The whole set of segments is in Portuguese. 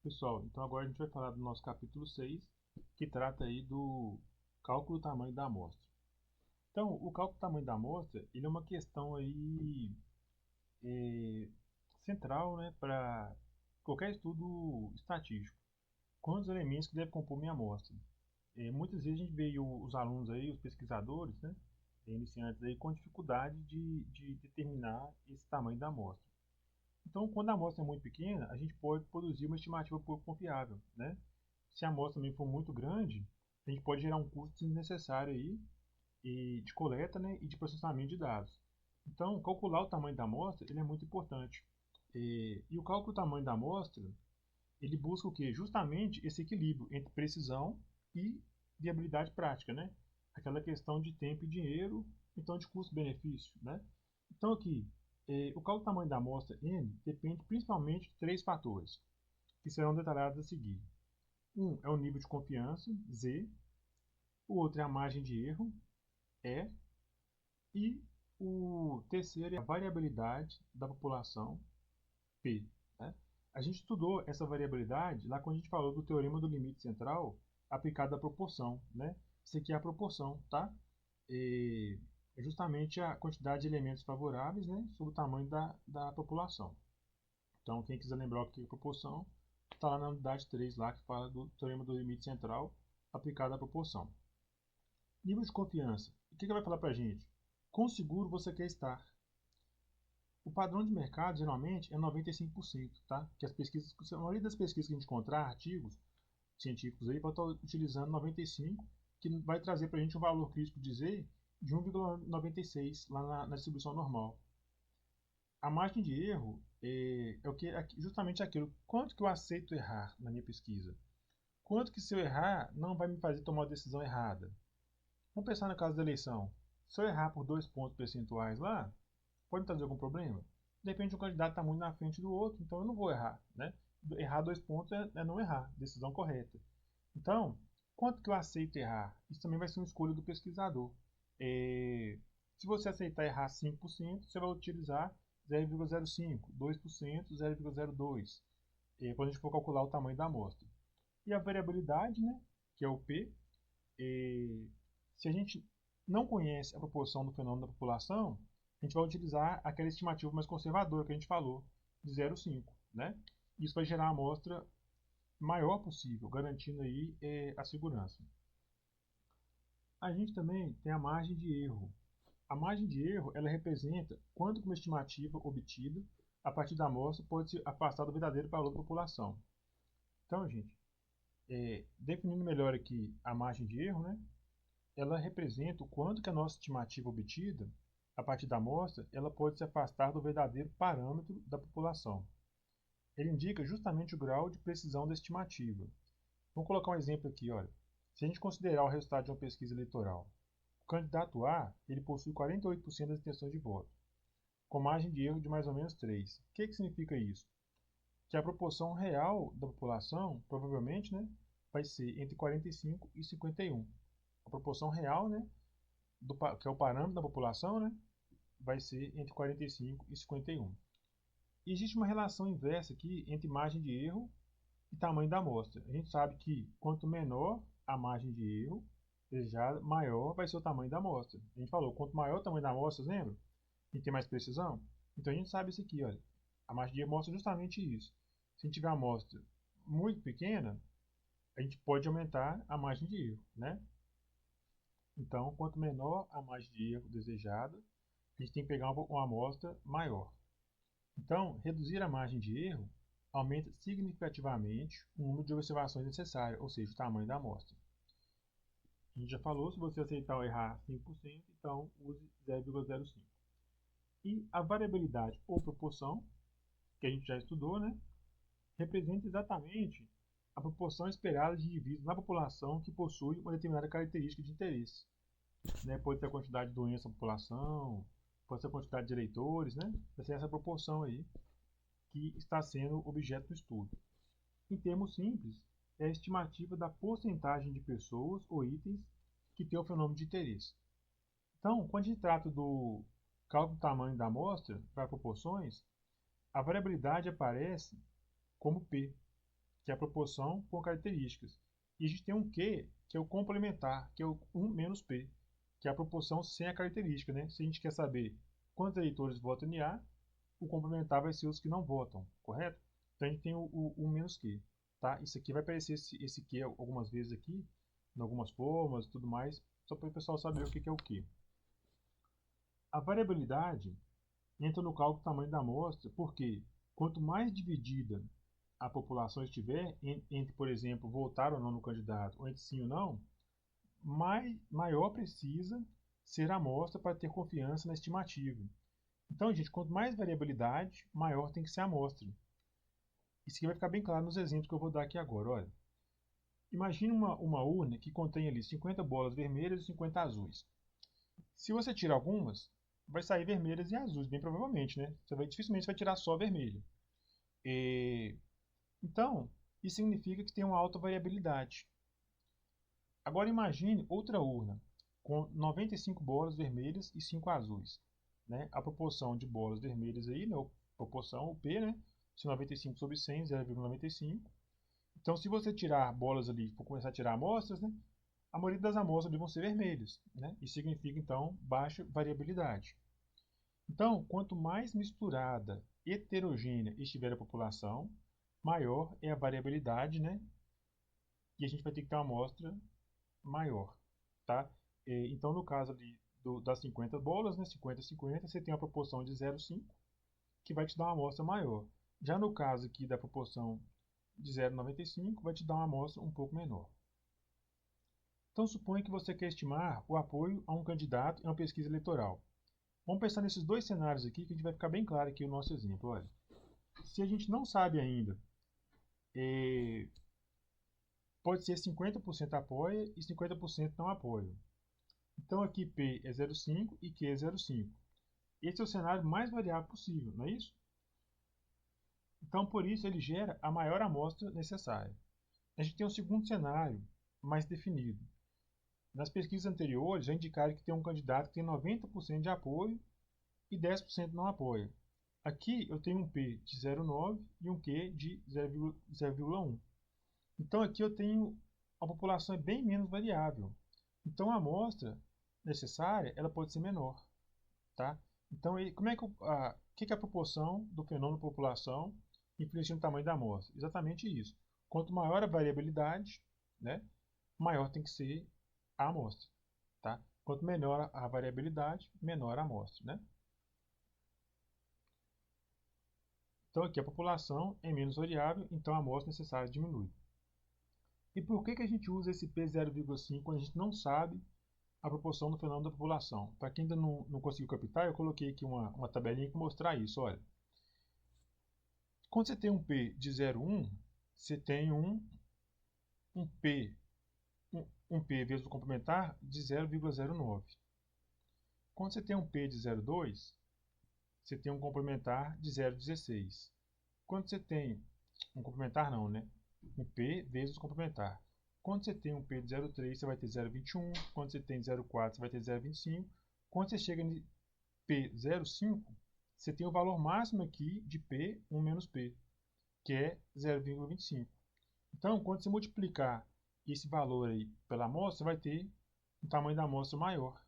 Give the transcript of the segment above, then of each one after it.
Pessoal, então agora a gente vai falar do nosso capítulo 6, que trata aí do cálculo do tamanho da amostra. Então, o cálculo do tamanho da amostra, ele é uma questão aí é, central, né, para qualquer estudo estatístico. Quantos elementos que devem compor minha amostra? Muitas vezes a gente vê os alunos aí, os pesquisadores, né, iniciantes aí, com dificuldade de determinar esse tamanho da amostra. Então, quando a amostra é muito pequena, a gente pode produzir uma estimativa pouco confiável, né? Se a amostra também for muito grande, a gente pode gerar um custo desnecessário aí de coleta, né, e de processamento de dados. Então, calcular o tamanho da amostra ele é muito importante. E o cálculo do tamanho da amostra ele busca o quê? Justamente esse equilíbrio entre precisão e viabilidade prática, né? Aquela questão de tempo e dinheiro, então de custo-benefício, né? Então aqui, o cálculo do tamanho da amostra N depende principalmente de três fatores, que serão detalhados a seguir. Um é o nível de confiança, Z, o outro é a margem de erro, E, e o terceiro é a variabilidade da população, P. Né? A gente estudou essa variabilidade lá quando a gente falou do teorema do limite central aplicado à proporção. Né? Isso aqui é a proporção, tá? É justamente a quantidade de elementos favoráveis, né, sobre o tamanho da população. Então, quem quiser lembrar o que é proporção, está lá na unidade 3, lá, que fala do teorema do limite central aplicado à proporção. Nível de confiança. O que vai falar para a gente? Quão seguro você quer estar? O padrão de mercado, geralmente, é 95%, tá? Que as pesquisas, a maioria das pesquisas que a gente encontrar, artigos científicos aí, vai estar utilizando 95%, que vai trazer para a gente um valor crítico de Z de 1,96 lá na distribuição normal. A margem de erro é o que justamente aquilo. Quanto que eu aceito errar na minha pesquisa? Quanto que se eu errar não vai me fazer tomar uma decisão errada? Vamos pensar no caso da eleição. Se eu errar por 2 pontos percentuais lá, pode trazer algum problema? De repente um candidato está muito na frente do outro, então eu não vou errar. Né? Errar 2 pontos é não errar, decisão correta. Então, quanto que eu aceito errar? Isso também vai ser uma escolha do pesquisador. Se você aceitar errar 5%, você vai utilizar 0,05, 2%, 0,02, quando a gente for calcular o tamanho da amostra. E a variabilidade, né, que é o P, se a gente não conhece a proporção do fenômeno da população, a gente vai utilizar aquela estimativa mais conservadora que a gente falou, de 0,5. Né? Isso vai gerar a amostra maior possível, garantindo aí a segurança. A gente também tem a margem de erro. A margem de erro ela representa quanto que uma estimativa obtida a partir da amostra pode se afastar do verdadeiro valor da população. Então, gente, definindo melhor aqui a margem de erro, né, ela representa o quanto que a nossa estimativa obtida a partir da amostra ela pode se afastar do verdadeiro parâmetro da população. Ele indica justamente o grau de precisão da estimativa. Vamos colocar um exemplo aqui, olha. Se a gente considerar o resultado de uma pesquisa eleitoral, o candidato A ele possui 48% das intenções de voto, com margem de erro de mais ou menos 3. O que significa isso? Que a proporção real da população, provavelmente, né, vai ser entre 45 e 51. A proporção real, né, que é o parâmetro da população, né, vai ser entre 45 e 51. E existe uma relação inversa aqui entre margem de erro e tamanho da amostra. A gente sabe que quanto menor a margem de erro desejada, maior vai ser o tamanho da amostra. A gente falou, quanto maior o tamanho da amostra, lembra? A gente tem mais precisão. Então a gente sabe isso aqui, olha. A margem de erro mostra justamente isso. Se a gente tiver uma amostra muito pequena, a gente pode aumentar a margem de erro, né? Então, quanto menor a margem de erro desejada, a gente tem que pegar uma amostra maior. Então, reduzir a margem de erro aumenta significativamente o número de observações necessárias, ou seja, o tamanho da amostra. A gente já falou, se você aceitar ou errar 5%, então use 0,05. E a variabilidade ou proporção, que a gente já estudou, né, representa exatamente a proporção esperada de indivíduos na população que possui uma determinada característica de interesse. Né? Pode ser a quantidade de doença na população, pode ser a quantidade de eleitores, né? Vai ser essa proporção aí que está sendo objeto do estudo. Em termos simples, é a estimativa da porcentagem de pessoas ou itens que têm o fenômeno de interesse. Então, quando a gente trata do cálculo do tamanho da amostra para proporções, a variabilidade aparece como P. que é a proporção com características. E a gente tem um Q, que é o complementar, que é o 1 menos P, que é a proporção sem a característica, né? Se a gente quer saber quantos eleitores votam em A, o complementar vai ser os que não votam, correto? Então a gente tem o 1 menos Q, tá? Isso aqui vai aparecer esse Q algumas vezes aqui, em algumas formas e tudo mais, só para o pessoal saber o que é o Q. A variabilidade entra no cálculo do tamanho da amostra, porque quanto mais dividida a população estiver entre, por exemplo, votar ou não no candidato, ou entre sim ou não, maior precisa ser a amostra para ter confiança na estimativa. Então, gente, quanto mais variabilidade, maior tem que ser a amostra. Isso aqui vai ficar bem claro nos exemplos que eu vou dar aqui agora. Olha, imagine uma urna que contém ali 50 bolas vermelhas e 50 azuis. Se você tirar algumas, vai sair vermelhas e azuis, bem provavelmente, né? Dificilmente vai tirar só vermelho. Então, isso significa que tem uma alta variabilidade. Agora imagine outra urna com 95 bolas vermelhas e 5 azuis. Né? A proporção de bolas vermelhas aí, né? Proporção, o P, né? Se 95 sobre 100, 0,95. Então, se você tirar bolas ali, for começar a tirar amostras, né? A maioria das amostras ali vão ser vermelhas. Né? Isso significa, então, baixa variabilidade. Então, quanto mais misturada, heterogênea estiver a população, maior é a variabilidade, né? E a gente vai ter que ter uma amostra maior, tá? Então, no caso ali das 50 bolas, né, 50-50, você tem uma proporção de 0,5, que vai te dar uma amostra maior. Já no caso aqui da proporção de 0,95, vai te dar uma amostra um pouco menor. Então, suponha que você quer estimar o apoio a um candidato em uma pesquisa eleitoral. Vamos pensar nesses dois cenários aqui, que a gente vai ficar bem claro aqui o nosso exemplo. Olha, se a gente não sabe ainda, pode ser 50% apoia e 50% não apoia. Então aqui P é 0,5 e Q é 0,5. Esse é o cenário mais variável possível, não é isso? Então por isso ele gera a maior amostra necessária. A gente tem um segundo cenário mais definido. Nas pesquisas anteriores já indicaram que tem um candidato que tem 90% de apoio e 10% não apoia. Aqui eu tenho um P de 0,9 e um Q de 0,1. Então aqui eu tenho a população é bem menos variável. Então a amostra necessária ela pode ser menor, tá? Então como é que é a proporção do fenômeno população influencia no tamanho da amostra? Exatamente isso. Quanto maior a variabilidade, né, maior tem que ser a amostra, tá? Quanto menor a variabilidade, menor a amostra, né? Então aqui a população é menos variável, então a amostra necessária diminui. E por que a gente usa esse P0,5 quando a gente não sabe a proporção do fenômeno da população? Para quem ainda não conseguiu captar, eu coloquei aqui uma tabelinha para mostrar isso. Olha, quando você tem um P de 0,1, você tem um P vezes o complementar de 0,09. Quando você tem um P de 0,2, você tem um complementar de 0,16. Quando você tem um complementar não, né? Um P vezes o complementar. Quando você tem um P de 0,3, você vai ter 0,21. Quando você tem 0,4, você vai ter 0,25. Quando você chega em P 0,5, você tem o valor máximo aqui de P 1 menos P, que é 0,25. Então, quando você multiplicar esse valor aí pela amostra, você vai ter um tamanho da amostra maior.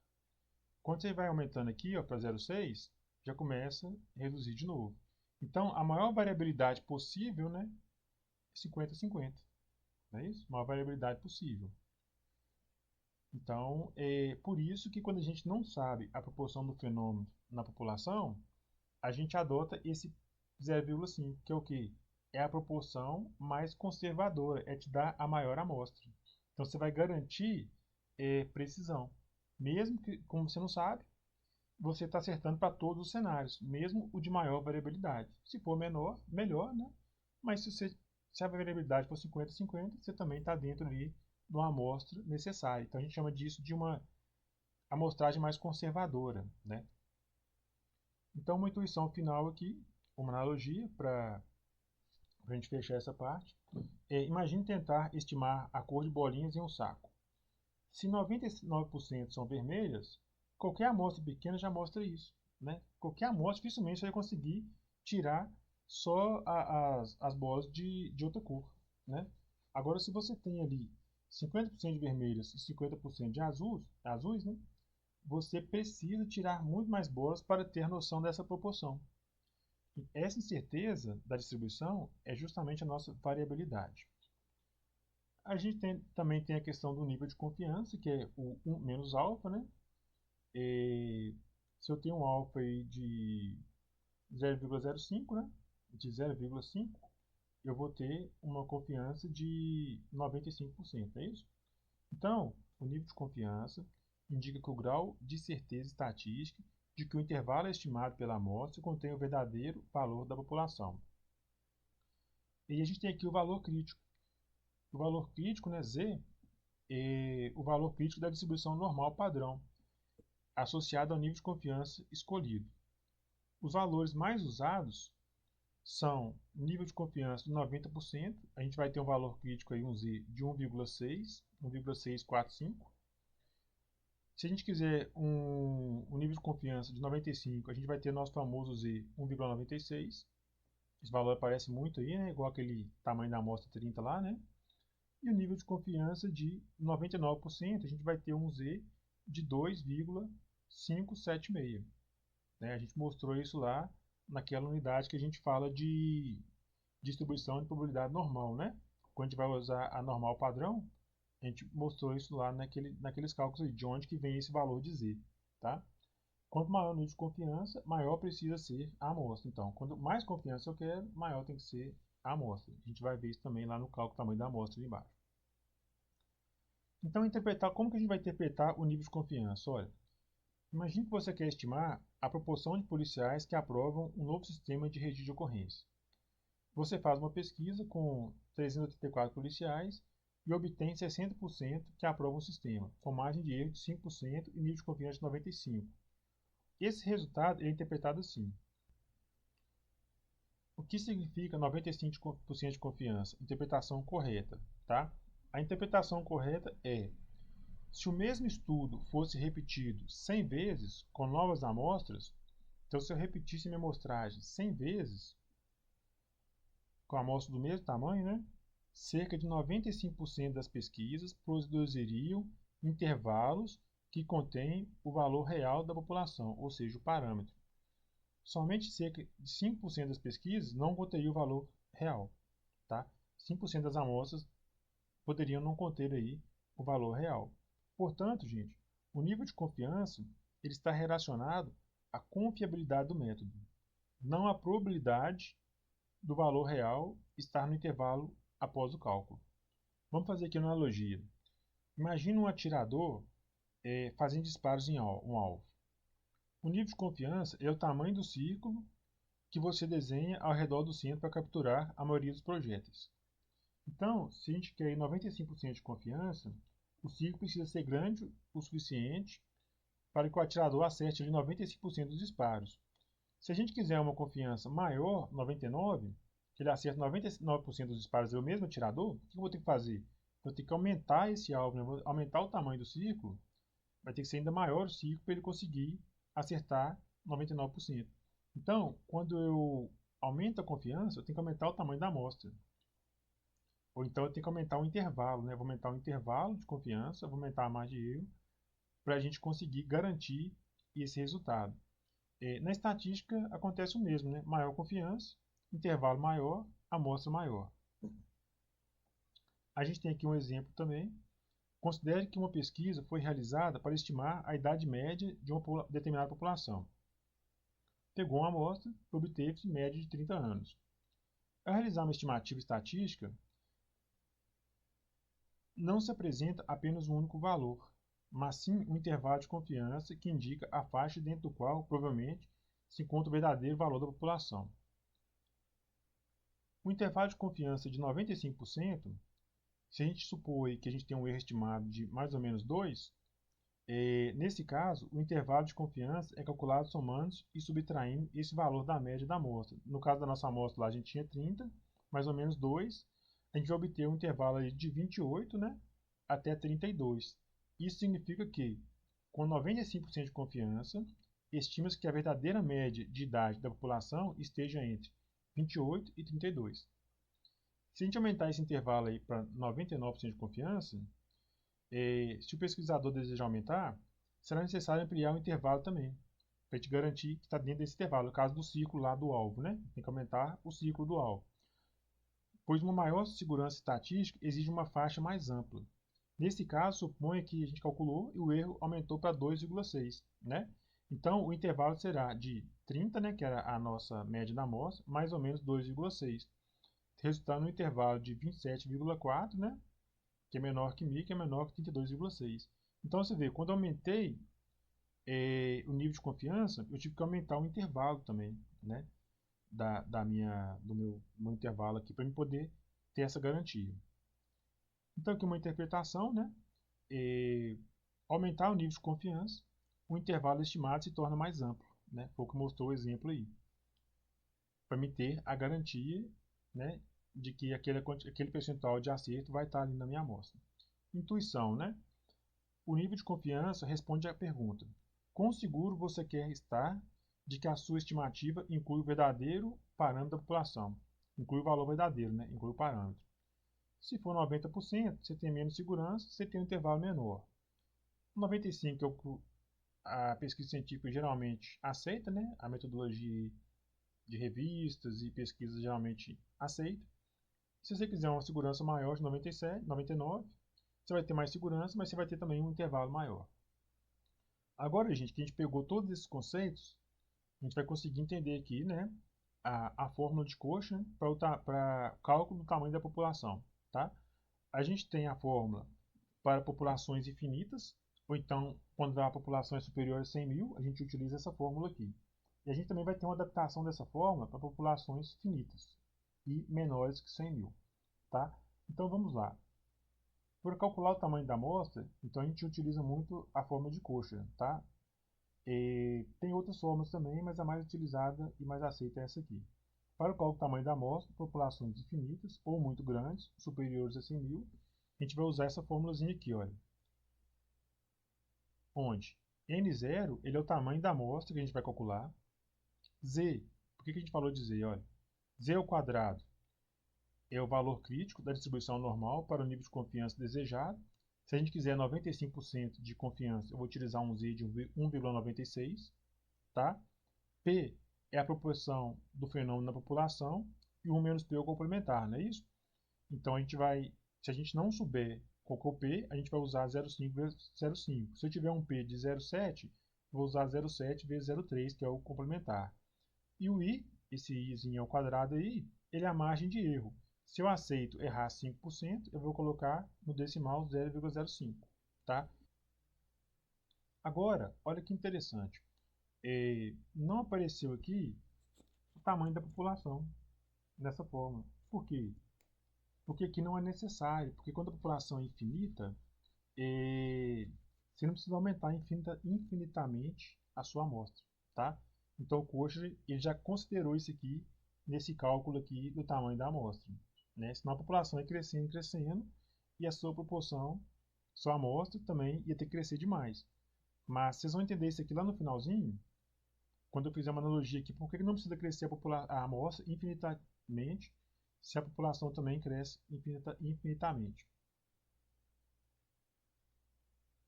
Quando você vai aumentando aqui para 0,6, já começa a reduzir de novo. Então, a maior variabilidade possível, né, é 50-50. Não é isso? Maior variabilidade possível. Então, é por isso que quando a gente não sabe a proporção do fenômeno na população, a gente adota esse 0,5, que é o quê? É a proporção mais conservadora, é te dar a maior amostra. Então, você vai garantir precisão. Mesmo que, como você não sabe, você está acertando para todos os cenários, mesmo o de maior variabilidade. Se for menor, melhor, né? Mas se a variabilidade for 50-50, você também está dentro ali de uma amostra necessária. Então a gente chama disso de uma amostragem mais conservadora, né? Então uma intuição final aqui, uma analogia para a gente fechar essa parte. Imagine tentar estimar a cor de bolinhas em um saco. Se 99% são vermelhas, qualquer amostra pequena já mostra isso, né? Qualquer amostra dificilmente você vai conseguir tirar só as bolas de outra cor, né? Agora, se você tem ali 50% de vermelhas e 50% de azuis, né? Você precisa tirar muito mais bolas para ter noção dessa proporção. E essa incerteza da distribuição é justamente a nossa variabilidade. A gente também tem a questão do nível de confiança, que é o 1 menos alfa, né? Se eu tenho um alfa aí de 0,05, né? De 0,5, eu vou ter uma confiança de 95%, é isso? Então, o nível de confiança indica que o grau de certeza estatística de que o intervalo estimado pela amostra contém o verdadeiro valor da população. E a gente tem aqui o valor crítico. O valor crítico, né, Z, é o valor crítico da distribuição normal padrão, associado ao nível de confiança escolhido. Os valores mais usados são nível de confiança de 90%, a gente vai ter um valor crítico aí, um Z de 1,6, 1,645. Se a gente quiser um nível de confiança de 95, a gente vai ter nosso famoso Z 1,96. Esse valor aparece muito aí, né? Igual aquele tamanho da amostra 30 lá, né? E o nível de confiança de 99%, a gente vai ter um Z de 2,576. Né? A gente mostrou isso lá naquela unidade que a gente fala de distribuição de probabilidade normal, né? Quando a gente vai usar a normal padrão, a gente mostrou isso lá naqueles cálculos aí, de onde que vem esse valor de Z, tá? Quanto maior o nível de confiança, maior precisa ser a amostra. Então, quanto mais confiança eu quero, maior tem que ser a amostra. A gente vai ver isso também lá no cálculo do tamanho da amostra ali embaixo. Então, como que a gente vai interpretar o nível de confiança? Olha, imagine que você quer estimar a proporção de policiais que aprovam um novo sistema de registro de ocorrência. Você faz uma pesquisa com 384 policiais e obtém 60% que aprovam o sistema, com margem de erro de 5% e nível de confiança de 95%. Esse resultado é interpretado assim. O que significa 95% de confiança? Interpretação correta, tá? A interpretação correta é: se o mesmo estudo fosse repetido 100 vezes com novas amostras, então se eu repetisse minha amostragem 100 vezes com a amostra do mesmo tamanho, né? Cerca de 95% das pesquisas produziriam intervalos que contêm o valor real da população, ou seja, o parâmetro. Somente cerca de 5% das pesquisas não conteriam o valor real, tá? 5% das amostras poderiam não conter aí o valor real. Portanto, gente, o nível de confiança ele está relacionado à confiabilidade do método, não à probabilidade do valor real estar no intervalo após o cálculo. Vamos fazer aqui uma analogia. Imagine um atirador fazendo disparos em um alvo. O nível de confiança é o tamanho do círculo que você desenha ao redor do centro para capturar a maioria dos projéteis. Então, se a gente quer 95% de confiança, o círculo precisa ser grande o suficiente para que o atirador acerte ali 95% dos disparos. Se a gente quiser uma confiança maior, 99%, que ele acerte 99% dos disparos do mesmo atirador, o que eu vou ter que fazer? Vou ter que aumentar esse alvo, né? Vou aumentar o tamanho do círculo, vai ter que ser ainda maior o círculo para ele conseguir acertar 99%. Então, quando eu aumento a confiança, eu tenho que aumentar o tamanho da amostra. Ou então eu tenho que aumentar o intervalo, né? Vou aumentar o intervalo de confiança, vou aumentar a margem de erro, para a gente conseguir garantir esse resultado. Na estatística acontece o mesmo, né? Maior confiança, intervalo maior, amostra maior. A gente tem aqui um exemplo também. Considere que uma pesquisa foi realizada para estimar a idade média de uma determinada população. Pegou uma amostra e obteve média de 30 anos. Ao realizar uma estimativa estatística, não se apresenta apenas um único valor, mas sim um intervalo de confiança que indica a faixa dentro do qual, provavelmente, se encontra o verdadeiro valor da população. O intervalo de confiança de 95%, se a gente supor que a gente tem um erro estimado de mais ou menos 2, nesse caso, o intervalo de confiança é calculado somando e subtraindo esse valor da média da amostra. No caso da nossa amostra lá, a gente tinha 30, mais ou menos 2, a gente vai obter um intervalo aí de 28, né, até 32. Isso significa que, com 95% de confiança, estima-se que a verdadeira média de idade da população esteja entre 28 e 32. Se a gente aumentar esse intervalo aí para 99% de confiança, se o pesquisador desejar aumentar, será necessário ampliar o intervalo também, para a gente garantir que está dentro desse intervalo, no caso do ciclo lá do alvo, né? Tem que aumentar o ciclo do alvo. Pois uma maior segurança estatística exige uma faixa mais ampla. Nesse caso, suponha que a gente calculou e o erro aumentou para 2,6, né? Então, o intervalo será de 30, né, que era a nossa média da amostra, mais ou menos 2,6, resultando no intervalo de 27,4, né, que é menor que 1.000, que é menor que 32,6. Então, você vê, quando eu aumentei o nível de confiança, eu tive que aumentar o intervalo também, né, do meu intervalo aqui, para eu poder ter essa garantia. Então, aqui uma interpretação, né, aumentar o nível de confiança, o intervalo estimado se torna mais amplo, né, foi o que mostrou o exemplo aí, para me ter a garantia, né, de que aquele percentual de acerto vai estar ali na minha amostra. Intuição, né? O nível de confiança responde à pergunta: quão seguro você quer estar de que a sua estimativa inclui o verdadeiro parâmetro da população? Inclui o valor verdadeiro, né? Inclui o parâmetro. Se for 90%, você tem menos segurança, você tem um intervalo menor. 95% é o que a pesquisa científica geralmente aceita, né? A metodologia de revistas e pesquisas geralmente aceita. Se você quiser uma segurança maior de 97, 99, você vai ter mais segurança, mas você vai ter também um intervalo maior. Agora, gente, que a gente pegou todos esses conceitos, a gente vai conseguir entender aqui, né, a fórmula de Cauchy para cálculo do tamanho da população, tá? A gente tem a fórmula para populações infinitas, ou então, quando a população é superior a 100 mil, a gente utiliza essa fórmula aqui. E a gente também vai ter uma adaptação dessa fórmula para populações finitas e menores que 100 mil, tá? Então, vamos lá. Para calcular o tamanho da amostra, então a gente utiliza muito a fórmula de Cauchy, tá? E tem outras fórmulas também, mas a mais utilizada e mais aceita é essa aqui. Para o cálculo do tamanho da amostra, populações infinitas ou muito grandes, superiores a 100 mil, a gente vai usar essa fórmulazinha aqui, olha. Onde N0 ele é o tamanho da amostra que a gente vai calcular. Z, por que a gente falou de Z? Olha, Z ao quadrado é o valor crítico da distribuição normal para o nível de confiança desejado. Se a gente quiser 95% de confiança, eu vou utilizar um Z de 1,96, tá? P é a proporção do fenômeno na população e 1 menos P é o complementar, não é isso? Então, se a gente não souber qual que é o P, a gente vai usar 0,5 vezes 0,5. Se eu tiver um P de 0,7, vou usar 0,7 vezes 0,3, que é o complementar. E o I, esse Izinho ao quadrado aí, ele é a margem de erro. Se eu aceito errar 5%, eu vou colocar no decimal 0,05, tá? Agora, olha que interessante. Não apareceu aqui o tamanho da população nessa forma. Por quê? Porque aqui não é necessário. Porque quando a população é infinita, você não precisa aumentar infinitamente a sua amostra, tá? Então o Cauchy ele já considerou isso aqui nesse cálculo aqui do tamanho da amostra, né? Senão a população ia crescendo, crescendo e a sua proporção, sua amostra também ia ter que crescer demais. Mas vocês vão entender isso aqui lá no finalzinho, quando eu fizer uma analogia aqui, por que não precisa crescer a amostra infinitamente se a população também cresce infinitamente?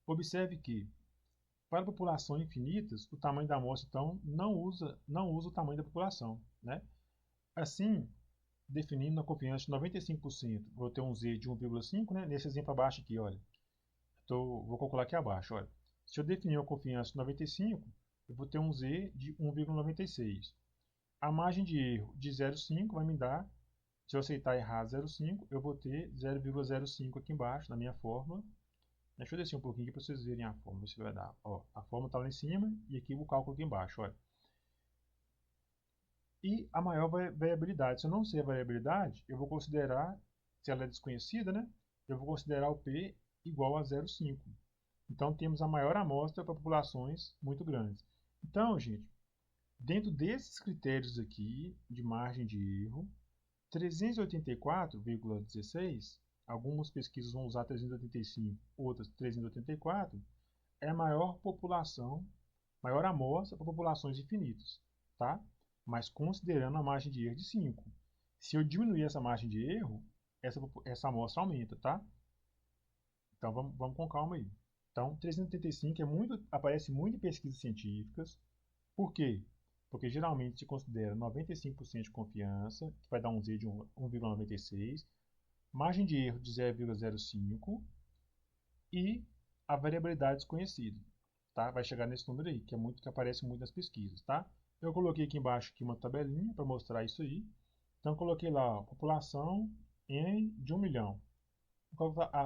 Observe que, para populações infinitas, o tamanho da amostra, então, não usa o tamanho da população, né? Assim, definindo a confiança de 95%, vou ter um Z de 1,5, né? Nesse exemplo abaixo aqui, olha. Vou calcular aqui abaixo, olha. Se eu definir uma confiança de 95, eu vou ter um Z de 1,96. A margem de erro de 0,5 vai me dar, se eu aceitar errar 0,5, eu vou ter 0,05 aqui embaixo na minha fórmula. Deixa eu descer um pouquinho aqui para vocês verem a fórmula, se vai dar. Ó, a fórmula está lá em cima e aqui o cálculo aqui embaixo, olha. E a maior variabilidade. Se eu não sei a variabilidade, eu vou considerar, se ela é desconhecida, né? Eu vou considerar o P igual a 0,5. Então temos a maior amostra para populações muito grandes. Então, gente, dentro desses critérios aqui de margem de erro, 384,16, algumas pesquisas vão usar 385, outras 384, é a maior população, maior amostra para populações infinitas, tá? Mas considerando a margem de erro de 5. Se eu diminuir essa margem de erro, essa amostra aumenta, tá? Então vamos com calma aí. Então, 385 aparece muito em pesquisas científicas. Por quê? Porque geralmente se considera 95% de confiança, que vai dar um Z de 1,96, margem de erro de 0,05 e a variabilidade desconhecida. Tá? Vai chegar nesse número aí, que aparece muito nas pesquisas. Tá? Eu coloquei aqui embaixo aqui uma tabelinha para mostrar isso aí. Então, eu coloquei lá, ó, população N de 1 milhão.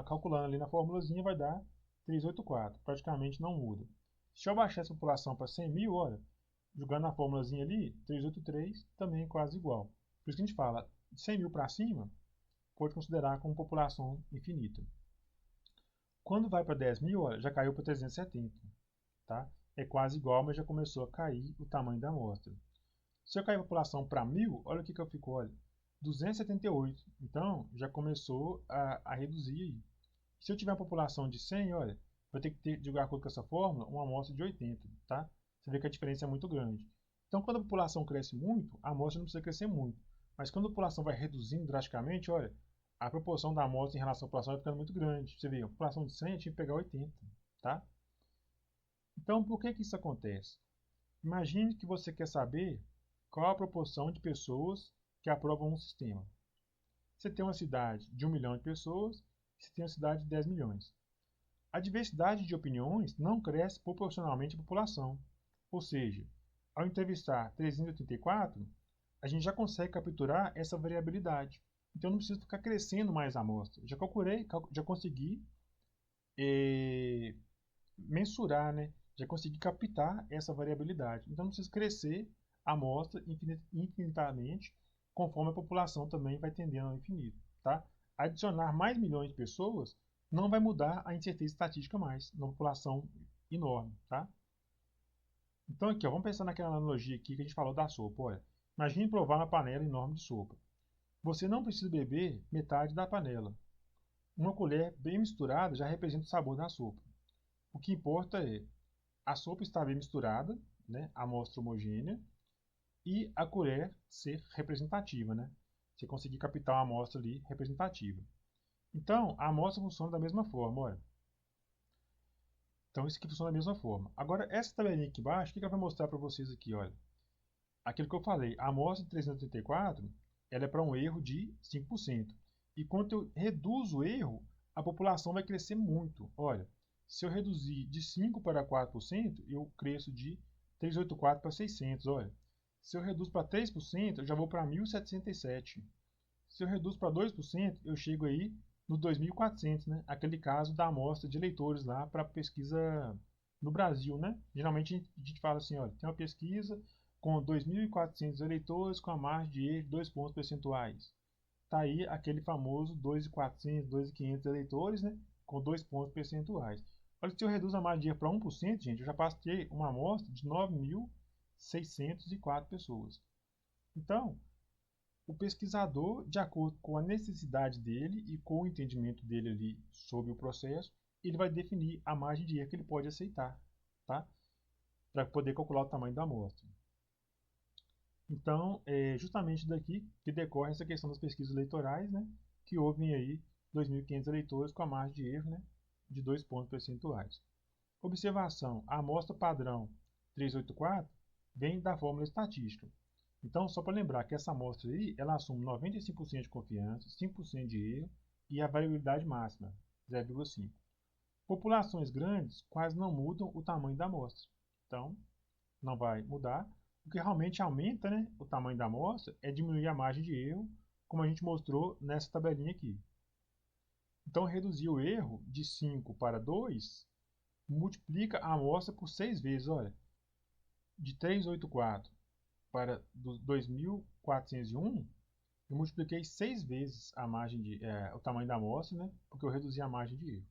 Calculando ali na formulazinha vai dar 384, praticamente não muda. Se eu baixar essa população para 100 mil, olha, jogando na formulazinha ali, 383 também é quase igual. Por isso que a gente fala, de 100 mil para cima, pode considerar como população infinita. Quando vai para 10 mil, olha, já caiu para 370, tá? É quase igual, mas já começou a cair o tamanho da amostra. Se eu cair a população para 1000, olha o que eu fico, olha, 278. Então, já começou a reduzir aí. Se eu tiver uma população de 100, olha, vou ter que ter, de acordo com essa fórmula, uma amostra de 80, tá? Você vê que a diferença é muito grande. Então, quando a população cresce muito, a amostra não precisa crescer muito. Mas quando a população vai reduzindo drasticamente, olha, a proporção da amostra em relação à população vai ficando muito grande. Você vê, a população de 100 tinha que pegar 80, tá? Então, por que isso acontece? Imagine que você quer saber qual a proporção de pessoas que aprovam um sistema. Você tem uma cidade de 1 milhão de pessoas, você tem uma cidade de 10 milhões. A diversidade de opiniões não cresce proporcionalmente à população. Ou seja, ao entrevistar 384, a gente já consegue capturar essa variabilidade. Então não preciso ficar crescendo mais a amostra. Já consegui mensurar, né? Já consegui captar essa variabilidade. Então não preciso crescer a amostra infinitamente, conforme a população também vai tendendo ao infinito. Tá? Adicionar mais milhões de pessoas não vai mudar a incerteza estatística mais, numa população enorme. Tá? Então aqui, ó, vamos pensar naquela analogia aqui que a gente falou da sopa. Olha, imagine provar uma panela enorme de sopa. Você não precisa beber metade da panela. Uma colher bem misturada já representa o sabor da sopa. O que importa é a sopa estar bem misturada, né, a amostra homogênea, e a colher ser representativa, né? Você conseguir captar uma amostra ali representativa. Então, a amostra funciona da mesma forma, olha. Então, isso aqui funciona da mesma forma. Agora, essa tabelinha aqui embaixo, o que ela vai mostrar para vocês aqui, olha? Aquilo que eu falei, a amostra de 384, ela é para um erro de 5%. E quando eu reduzo o erro, a população vai crescer muito. Olha, se eu reduzir de 5 para 4%, eu cresço de 384 para 600, olha. Se eu reduzo para 3%, eu já vou para 1.707. Se eu reduzo para 2%, eu chego aí no 2.400, né? Aquele caso da amostra de eleitores lá para pesquisa no Brasil, né? Geralmente a gente fala assim, olha, tem uma pesquisa com 2.400 eleitores com a margem de erro de 2 pontos percentuais. Tá aí aquele famoso 2.400, 2.500 eleitores, né? Com 2 pontos percentuais. Olha, se eu reduzo a margem de erro para 1%, gente, eu já passo a ter uma amostra de 9.604 pessoas. Então, o pesquisador, de acordo com a necessidade dele e com o entendimento dele ali sobre o processo, ele vai definir a margem de erro que ele pode aceitar, tá? Para poder calcular o tamanho da amostra. Então, é justamente daqui que decorre essa questão das pesquisas eleitorais, né? Que houve aí 2.500 eleitores com a margem de erro, né? De 2 pontos percentuais. Observação: a amostra padrão 384 vem da fórmula estatística. Então, só para lembrar que essa amostra aí, ela assume 95% de confiança, 5% de erro e a variabilidade máxima, 0,5. Populações grandes quase não mudam o tamanho da amostra. Então, não vai mudar. O que realmente aumenta, né, o tamanho da amostra é diminuir a margem de erro, como a gente mostrou nessa tabelinha aqui. Então, reduzir o erro de 5 para 2 multiplica a amostra por 6 vezes. Olha, de 384 para 2.401, eu multipliquei 6 vezes a margem o tamanho da amostra, né? Porque eu reduzi a margem de erro.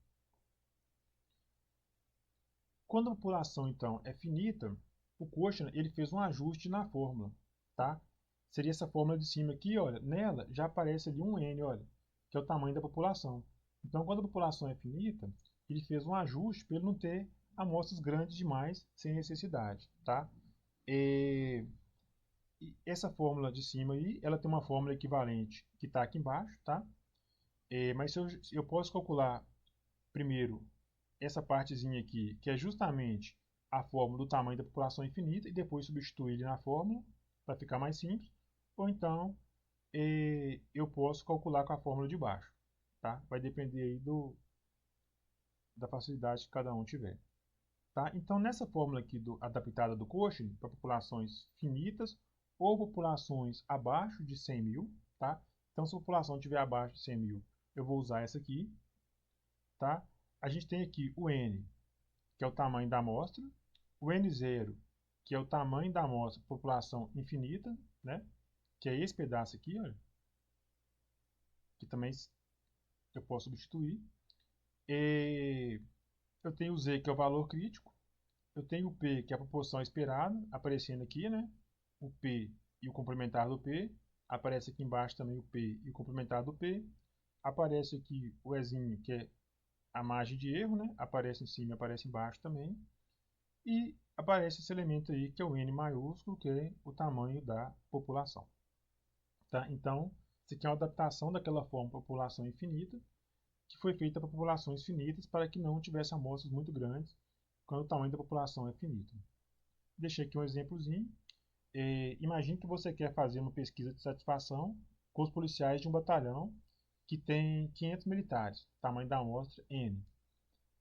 Quando a população, então, é finita, o Koshner ele fez um ajuste na fórmula, tá? Seria essa fórmula de cima aqui, olha, nela já aparece ali um N, olha, que é o tamanho da população. Então, quando a população é finita, ele fez um ajuste para ele não ter amostras grandes demais sem necessidade, tá? E essa fórmula de cima aí, ela tem uma fórmula equivalente que está aqui embaixo, tá? Mas eu posso calcular primeiro essa partezinha aqui, que é justamente a fórmula do tamanho da população infinita, e depois substituir ele na fórmula, para ficar mais simples. Ou então, eu posso calcular com a fórmula de baixo. Tá? Vai depender aí da facilidade que cada um tiver. Tá? Então, nessa fórmula aqui adaptada do Cauchy, para populações finitas ou populações abaixo de 100 mil, tá? Então, se a população estiver abaixo de 100 mil, eu vou usar essa aqui. Tá? A gente tem aqui o N, que é o tamanho da amostra, o N0, que é o tamanho da amostra população infinita, né? Que é esse pedaço aqui, olha, que também eu posso substituir. E eu tenho o Z, que é o valor crítico. Eu tenho o P, que é a proporção esperada, aparecendo aqui, né? O P e o complementar do P. Aparece aqui embaixo também o P e o complementar do P. Aparece aqui o Ezinho, que é a margem de erro, né? Aparece em cima e aparece embaixo também. E aparece esse elemento aí, que é o N maiúsculo, que é o tamanho da população. Tá? Então, isso aqui é uma adaptação daquela forma população infinita, que foi feita para populações finitas para que não tivesse amostras muito grandes quando o tamanho da população é finito. Deixei aqui um exemplozinho. Imagine que você quer fazer uma pesquisa de satisfação com os policiais de um batalhão que tem 500 militares, tamanho da amostra N.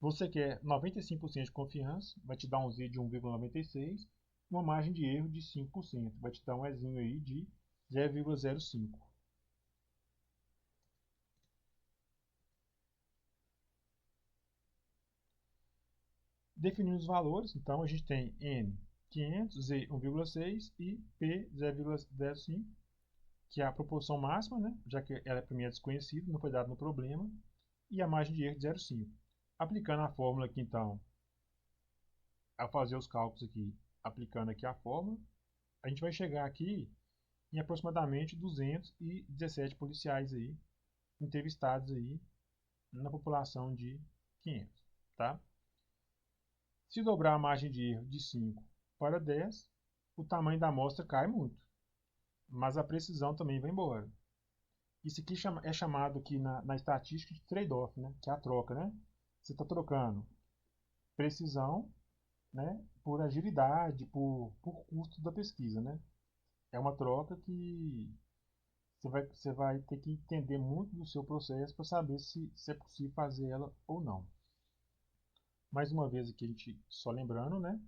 Você quer 95% de confiança, vai te dar um Z de 1,96, uma margem de erro de 5%, vai te dar um Ezinho aí de 0,05. Definindo os valores, então a gente tem N 500, Z 1,6 e P 0,05, que é a proporção máxima, né? Já que ela para mim é desconhecida, não foi dado no problema, e a margem de erro de 0,5. Aplicando a fórmula aqui, então, ao fazer os cálculos aqui, aplicando aqui a fórmula, a gente vai chegar aqui em aproximadamente 217 policiais aí, entrevistados aí na população de 500, tá? Se dobrar a margem de erro de 5 para 10, o tamanho da amostra cai muito, mas a precisão também vai embora. Isso aqui é chamado aqui na estatística de trade-off, né? Que é a troca, né? Você está trocando precisão, né, por agilidade, por custo da pesquisa, né? É uma troca que você vai ter que entender muito do seu processo para saber se é possível fazer ela ou não. Mais uma vez aqui a gente só lembrando, né?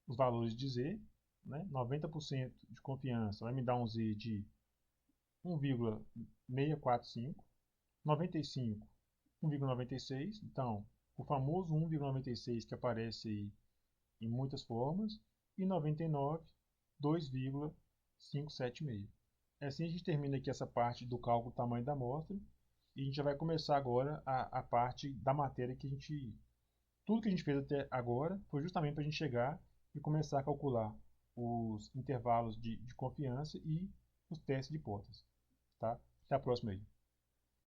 Os valores de Z, né? 90% de confiança vai me dar um Z de 1,645, 95, 1,96. Então, o famoso 1,96 que aparece aí em muitas formas, e 99, 2,576. Assim a gente termina aqui essa parte do cálculo do tamanho da amostra, e a gente já vai começar agora a parte da matéria que a gente... Tudo que a gente fez até agora foi justamente para a gente chegar e começar a calcular os intervalos de confiança e os testes de hipótese. Tá? Até a próxima aí.